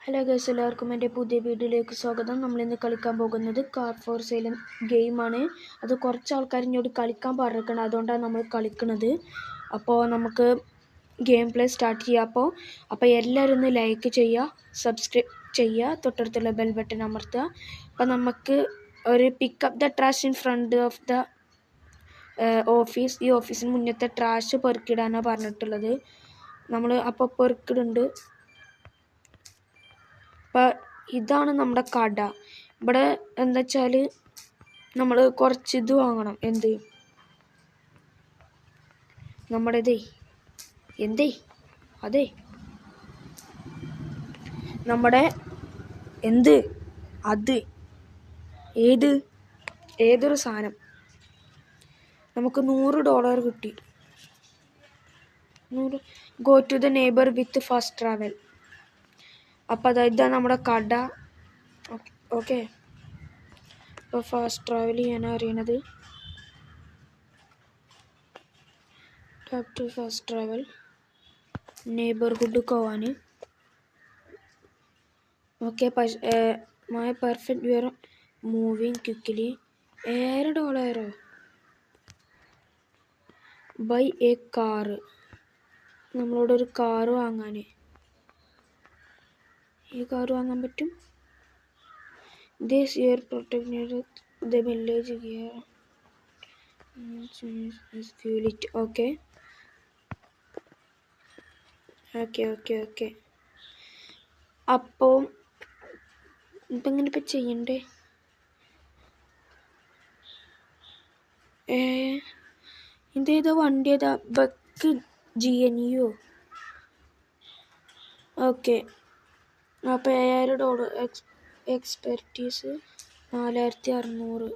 Hello guys, എല്ലാവർക്കും എൻ്റെ പുതിയ വീഡിയോയിലേക്ക് സ്വാഗതം. നമ്മളിന്ന് കളിക്കാൻ പോകുന്നത് കാർ ഫോർ സെയിൽ ഗെയിമാണ്. അത് കുറച്ച് ആൾക്കാർ ഇങ്ങോട്ട് കളിക്കാൻ പറഞ്ഞിരിക്കണം, അതുകൊണ്ടാണ് നമ്മൾ കളിക്കുന്നത്. അപ്പോൾ നമുക്ക് ഗെയിം പ്ലേ സ്റ്റാർട്ട് ചെയ്യാം. അപ്പോൾ എല്ലാവരും ഒന്ന് ലൈക്ക് ചെയ്യുക, സബ്സ്ക്രൈബ് ചെയ്യുക, തൊട്ടടുത്തുള്ള ബെൽ ബട്ടൺ അമർത്തുക. അപ്പോൾ നമുക്ക് ഒരു pick up the trash in front of the office. ഈ ഓഫീസിന് മുന്നത്തെ ട്രാഷ് പെറുക്കിടാനാണ് പറഞ്ഞിട്ടുള്ളത്. നമ്മൾ അപ്പോൾ പെറുക്കിടുന്നുണ്ട്. അപ്പം ഇതാണ് നമ്മുടെ കട. ഇവിടെ എന്താ വെച്ചാൽ നമ്മൾ കുറച്ച് ഇത് വാങ്ങണം. നമ്മുടെ നമ്മുടെ ഏതൊരു സാധനം നമുക്ക് $100 കിട്ടി. Go to the neighbour with fast travel. അപ്പോൾ ഇതാണ് നമ്മുടെ കട. ഓക്കെ, ഇപ്പോൾ ഫാസ്റ്റ് ട്രാവൽ ചെയ്യാനാണ് അറിയണത്. Tap to fast travel neighbourhood പോവാൻ. Okay, my perfect you are moving quickly. $7 buy a car. നമ്മളോടൊരു കാറ് വാങ്ങാൻ. ഈ കാർ വാങ്ങാൻ പറ്റും. This year protect the village gear fuel it. Okay. അപ്പോൾ ഇപ്പം ഇങ്ങനെ ഇപ്പം ചെയ്യണ്ടേ? ഇതേതാ വണ്ടി? ഏതാ? Buck GNU. ഓക്കെ, അപ്പോൾ $700. എക്സ്പെർട്ടീസ് 4600.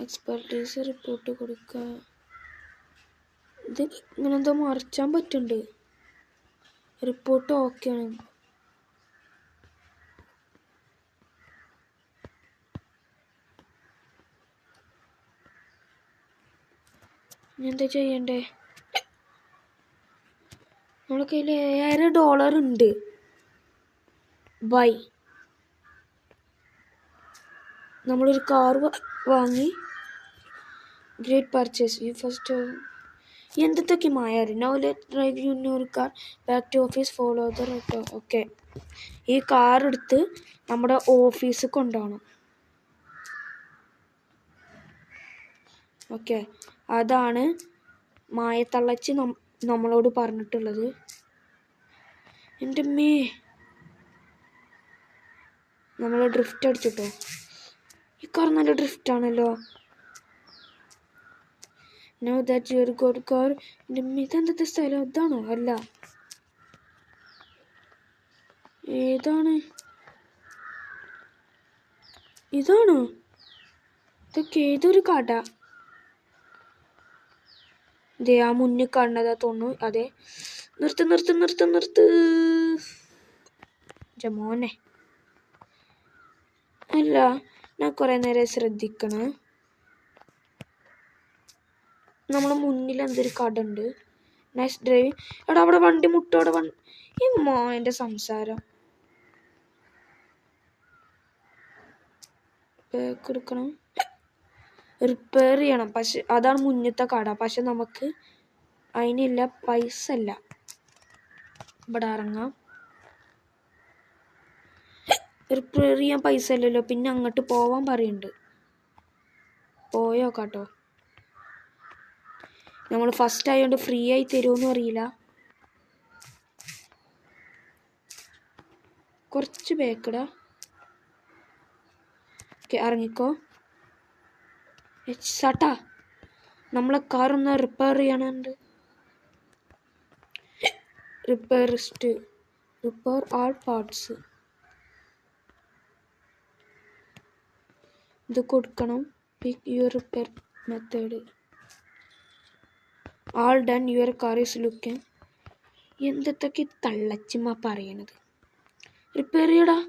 എക്സ്പെർട്ടീസ് റിപ്പോർട്ട് കൊടുക്കുക. ഇത് ഇങ്ങനെ എന്തോ മറിച്ചാൻ പറ്റുന്നുണ്ട്. റിപ്പോർട്ട് ഓക്കെയാണ്. എന്താ ചെയ്യണ്ടേ? നമ്മുടെ കയ്യിൽ $7 ഉണ്ട്. ബൈ നമ്മളൊരു കാർ വാങ്ങി. Great purchase. യു ഫസ്റ്റ് എന്തൊക്കെ മായാറ്. Now let drive you new car back to office. Follow the route. Okay, ഈ കാർ എടുത്ത് നമ്മുടെ ഓഫീസിൽ കൊണ്ടുപോകണം. ഓക്കെ, അതാണ് മായത്തള്ളച്ചി നമ്മളോട് പറഞ്ഞിട്ടുള്ളത്. എൻ്റെ അമ്മേ, നമ്മൾ ഡ്രിഫ്റ്റ് അടിച്ചിട്ടോ. ഈ കാർ നല്ല ഡ്രിഫ്റ്റ് ആണല്ലോ. Know that your good car. എൻ്റെ അമ്മേ, ഇതെന്തത്തെ സ്ഥലം? ഇതാണോ? അല്ല, ഏതാണ്? ഇതാണോ? ഇതൊക്കെ ഏതൊരു കട? ഇതേ ആ മുന്നിൽ കാണുന്നതാ തോന്നുന്നു. അതെ, നിർത്ത് മോനെ. അല്ല, ഞാൻ കുറേ നേരം ശ്രദ്ധിക്കണേ. നമ്മളെ മുന്നിൽ എന്തൊരു കട ഉണ്ട്. Nice drive. എടാ, അവിടെ വണ്ടി മുട്ടോടെ ഈ മോൻ്റെ സംസാരം. കൊടുക്കണം, റിപ്പയർ ചെയ്യണം. പക്ഷെ അതാണ് മുന്നത്തെ കട. പക്ഷെ നമുക്ക് അതിനില്ല, പൈസ ഇല്ല. ഇവിടെ ഇറങ്ങാം. റിപ്പയർ ചെയ്യാൻ പൈസ ഇല്ലല്ലോ. പിന്നെ അങ്ങോട്ട് പോവാൻ പറയുന്നുണ്ട്. പോയോ കേട്ടോ. നമ്മൾ ഫസ്റ്റ് ആയതുകൊണ്ട് ഫ്രീ ആയി തരുമെന്നും അറിയില്ല. കുറച്ച് ബേക്കടാ. ഓക്കെ, ഇറങ്ങിക്കോ. സാട്ടാ, നമ്മളെ കാറൊന്ന് റിപ്പയർ ചെയ്യാനുണ്ട്. റിപ്പയർ ആൾ പാർട്സ്. ഇത് കൊടുക്കണം. പിക്ക് your repair method. All done. Your car is looking. എന്തൊക്കെ തള്ളച്ചിമ്മ പറയണത്? റിപ്പയർ ചെയ്യടാ.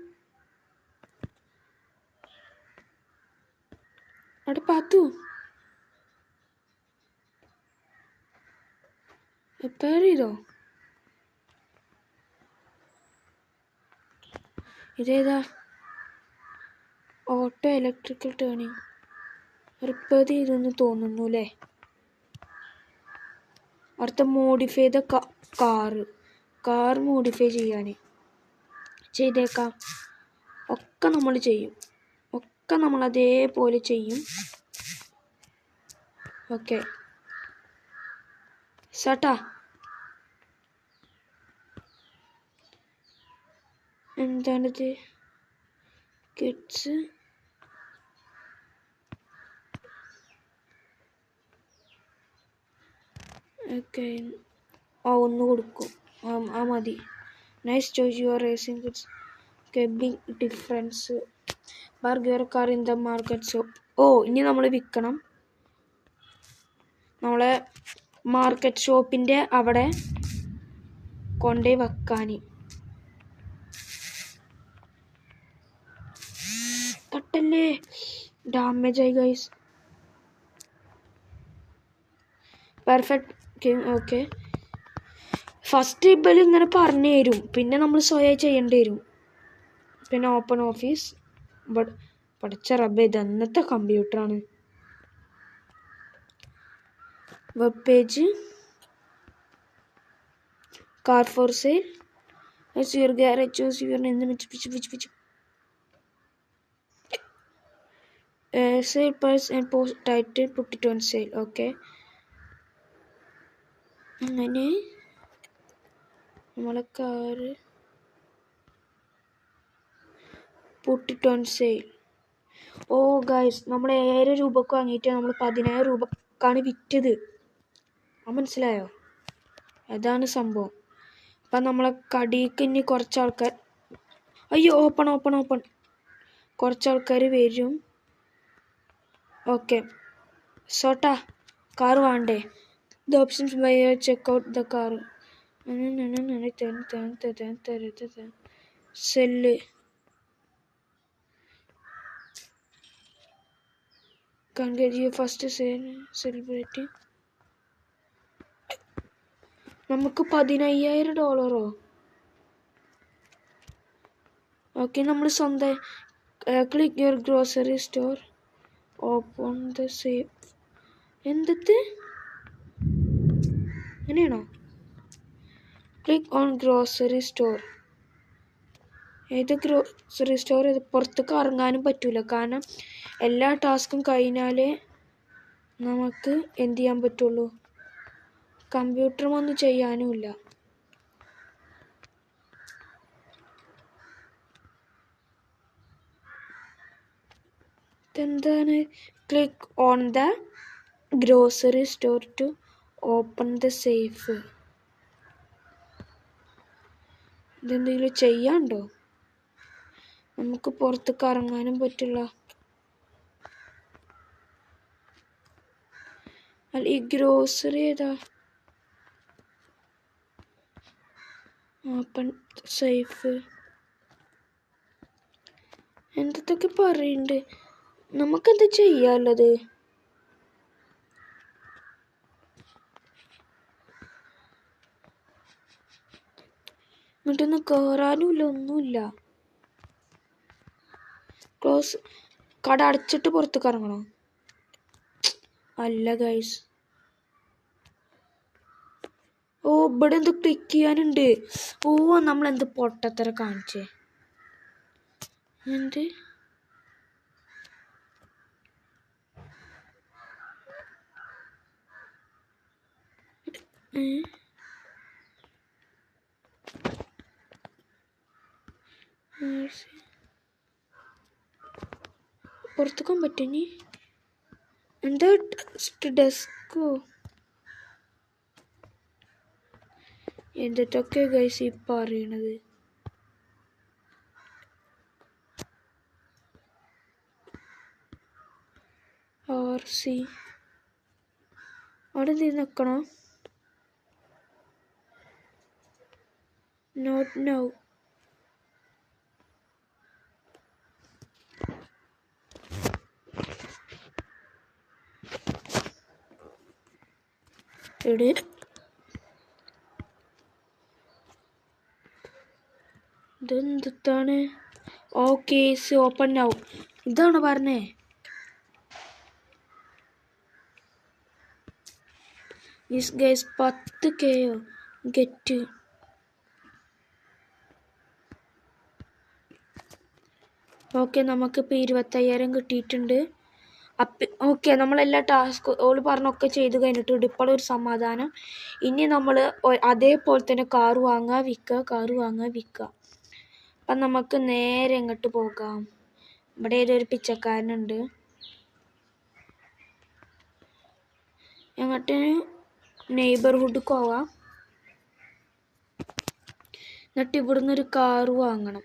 അവിടെ പാത്തു റിപ്പയർ ചെയ്തോ? ഇതേതാ? ഓട്ടോ ഇലക്ട്രിക്കൽ ടേണിങ് റിപ്പയർ ചെയ്തെന്ന് തോന്നുന്നു അല്ലേ? അടുത്ത മോഡിഫൈ ചെയ്ത കാർ മോഡിഫൈ ചെയ്തേക്കാം. ഒക്കെ നമ്മൾ ചെയ്യും. ഒക്കെ നമ്മൾ അതേപോലെ ചെയ്യും. ഓക്കെ സാട്ടാ. എന്താണിത്? Kids okay. ഒന്ന് കൊടുക്കും. മതി. Nice choice. Your racing kids. Okay, big difference. Park your car in the market shop. ഇനി നമ്മൾ വിൽക്കണം. നമ്മളെ മാർക്കറ്റ് ഷോപ്പിൻ്റെ അവിടെ കൊണ്ടുപോയി വെക്കാൻ. തട്ടല്ലേ, ഡാമേജ് ആയി ഗൈസ്. പെർഫെക്റ്റ്. ഓക്കെ, ഫസ്റ്റ് ഇബൽ ഇങ്ങനെ പറഞ്ഞു തരും, പിന്നെ നമ്മൾ സ്വയം ചെയ്യേണ്ടി വരും. പിന്നെ ഓപ്പൺ ഓഫീസ്. പഠിച്ച റബ്ബേ, ഇത് അന്നത്തെ കമ്പ്യൂട്ടറാണ്. Web page. Car for sale. Your garage. Choose your pitch. Sale price and post title, put it on sale. Okay, അങ്ങനെ നമ്മളെ car put it on sale. Guys, നമ്മൾ 7 രൂപക്ക് വാങ്ങിയിട്ട് നമ്മൾ 10,000 രൂപക്കാണ് വിറ്റത്. മനസ്സിലായോ? അതാണ് സംഭവം. അപ്പം നമ്മളെ കടിക്ക് ഇനി കുറച്ച് ആൾക്കാർ, ഓപ്പൺ കുറച്ച് ആൾക്കാർ വരും. ഓക്കെ സോട്ടാ, കാർ വേണ്ടേ? The options buy check out the car. Sell. First celebrity. നമുക്ക് $15,000. ഓക്കെ, നമ്മൾ സ്വന്തം. Click your grocery store. Open the safe. എന്തത്? അങ്ങനെയാണോ? Click on grocery store. ഏത് ഗ്രോസറി സ്റ്റോർ? ഇത് പുറത്തേക്ക് ഇറങ്ങാനും പറ്റൂല, കാരണം എല്ലാ ടാസ്കും കഴിഞ്ഞാലേ നമുക്ക് എന്ത് ചെയ്യാൻ പറ്റുള്ളൂ. കമ്പ്യൂട്ടറും ഒന്നും ചെയ്യാനുമില്ല. ഇതെന്താണ്? Click on the grocery store to open the safe. ഇതെന്തെങ്കിലും ചെയ്യാണ്ടോ? നമുക്ക് പുറത്തേക്ക് ഇറങ്ങാനും പറ്റില്ല. അല്ല, ഈ ഗ്രോസറി ഏതാ? Open safe. എന്തൊക്കെ പറയുന്നുണ്ട്. നമുക്കെന്താ ചെയ്യാനുള്ളത്? എന്നിട്ടൊന്നും കയറാനുമില്ല, ഒന്നുമില്ല. ക്ലോസ്. കട അടച്ചിട്ട് പുറത്തേക്ക് ഇറങ്ങണോ? അല്ല ഗൈസ്. ഇവിടെ എന്ത് ക്ലിക്ക് ചെയ്യാനുണ്ട്. നമ്മളെന്ത് പൊട്ടത്തര കാണിച്ചേ. എന്ത്? പുറത്തേക്കാൻ പറ്റുനി? എന്താ ഡെസ്കോ? എന്തൊക്കെ ഗൈസ് ഈ പറയണത്? RC അവിടെ നിൽക്കണോ? Not now. എവിടെ? ഇതെന്താണ്? ഓക്കെ ഓപ്പൺ ആവും. ഇതാണ് പറഞ്ഞേ. Yes guys 10K get. Okay നമുക്കിപ്പോൾ 25,000 കിട്ടിയിട്ടുണ്ട്. ഓക്കെ നമ്മളെല്ലാ ടാസ്ക് ഓള് പറഞ്ഞൊക്കെ ചെയ്ത് കഴിഞ്ഞിട്ടുണ്ട്. ഇപ്പോഴൊരു സമാധാനം. ഇനി നമ്മൾ അതേപോലെ തന്നെ കാറ് വാങ്ങുക വിൽക്കുക. അപ്പം നമുക്ക് നേരെ എങ്ങോട്ട് പോകാം. ഇവിടെ ഏതൊരു പിച്ചക്കാരനുണ്ട്. എങ്ങോട്ട്? നെയ്ബർഹുഡ് പോവാം. എന്നിട്ട് ഇവിടുന്ന് ഒരു കാറ് വാങ്ങണം.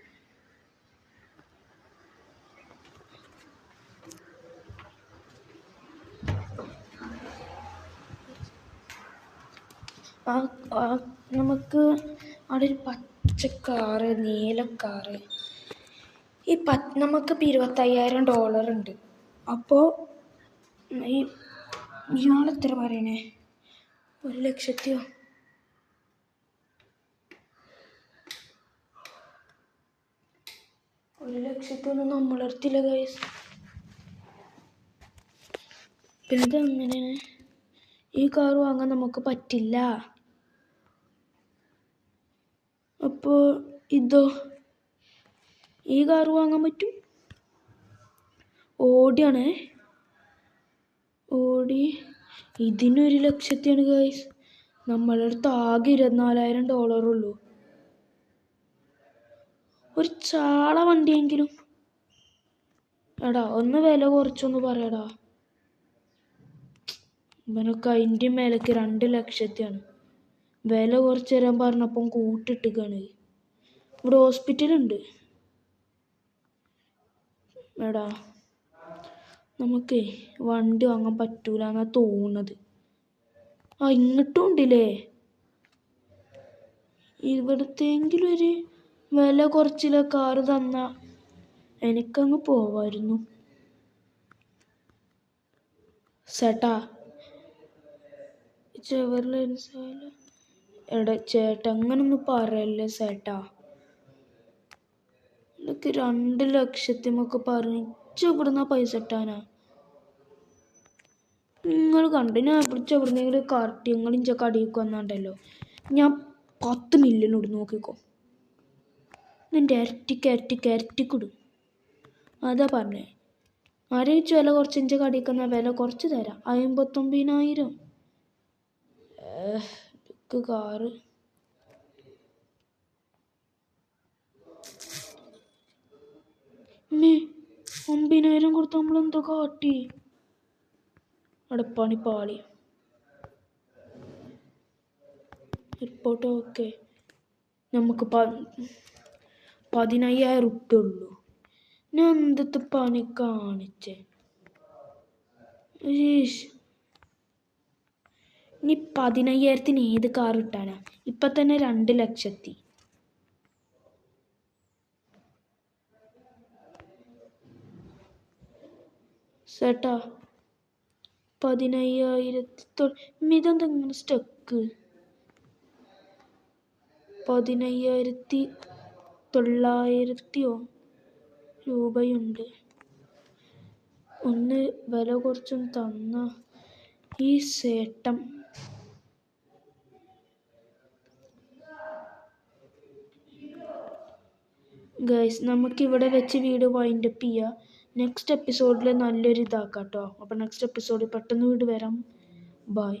നമുക്ക് അവിടെ ഒരു പച്ചക്കാറ്, നീലക്കാറ്. നമുക്കിപ്പോൾ $25,000 ഉണ്ട്. അപ്പോൾ ഇയാളെത്ര പറയണേ? 1,00,000 1,00,000 നമ്മളെടുത്തില്ല ഗൈസ്. പിന്നെ ഇതെങ്ങനെയാണ്? ഈ കാറ് വാങ്ങാൻ നമുക്ക് പറ്റില്ല. അപ്പോൾ ഇതോ? ഈ കാറ് വാങ്ങാൻ പറ്റും. ഓടിയാണേ. ഓടി ഇതിന് 1,00,000 ഗൈസ്. നമ്മളുടെ അടുത്ത് ആകെ $24,000 ഉള്ളൂ. ഒരു ചാള വണ്ടിയെങ്കിലും എടാ ഒന്ന് വില കുറച്ചൊന്ന് പറയടാ. ഇവനൊക്കെ അതിൻ്റെ മേലേക്ക് 2,00,000 വില കുറച്ച് തരാൻ പറഞ്ഞപ്പം കൂട്ടിട്ടിക്കാണ്. ഇവിടെ ഹോസ്പിറ്റലുണ്ട്. എടാ നമുക്ക് വണ്ടി വാങ്ങാൻ പറ്റൂല എന്നാ തോന്നുന്നത്. ഇങ്ങോട്ടും ഉണ്ടല്ലേ. ഇവിടത്തെങ്കിലും ഒരു വില കുറച്ചില്ല കാറ് തന്ന എനിക്കങ്ങ് പോവായിരുന്നു. ചേട്ടാ എടാ ചേട്ടാ അങ്ങനൊന്നും പറയല്ലേ ചേട്ടാ. എനിക്ക് 2,00,000 പറഞ്ഞ് ഇവിടുന്ന പൈസ ഇട്ടാനാ. നിങ്ങൾ കണ്ടു ഞാൻ ഇവിടുന്നെങ്കിലും കറക്റ്റ് നിങ്ങൾ ഇഞ്ച കടിയൊക്കെ വന്നാണ്ടല്ലോ. ഞാൻ 10 മില്യൺ ഇടും നോക്കിക്കോ. നിൻ്റെ ഇരട്ടിക്കിടും. അതാ പറഞ്ഞേ. ആരെയും വില കുറച്ച് ഇഞ്ച കടിക്കുന്ന വില കുറച്ച് തരാം. 59,000 കാറ്. മേ 9,000 കൊടുത്ത് നമ്മളെന്തോ കാട്ടി. അടപ്പാണി പാളി. Report okay. നമുക്ക് 15,000 ഉള്ളൂ. ഞാൻ എന്തത്തെ പണി കാണിച്ചേ. ഇനി 15,000 ഏത് കാർ ഇട്ടാനാ? ഇപ്പം തന്നെ 2,00,000. ചേട്ടാ 15,000 ഇതെന്തെങ്കിലും സ്റ്റക്ക്. 15,900 രൂപയുണ്ട്. ഒന്ന് വില കുറച്ചും തന്ന ഈ സേട്ടം. ഗൈസ് നമുക്കിവിടെ വെച്ച് വീഡിയോ വൈൻഡപ്പ് ചെയ്യാം. നെക്സ്റ്റ് എപ്പിസോഡിൽ നല്ലൊരു ഇതാക്കാം കേട്ടോ. അപ്പോൾ നെക്സ്റ്റ് എപ്പിസോഡിൽ പെട്ടെന്ന് വീട് വരാം. ബൈ.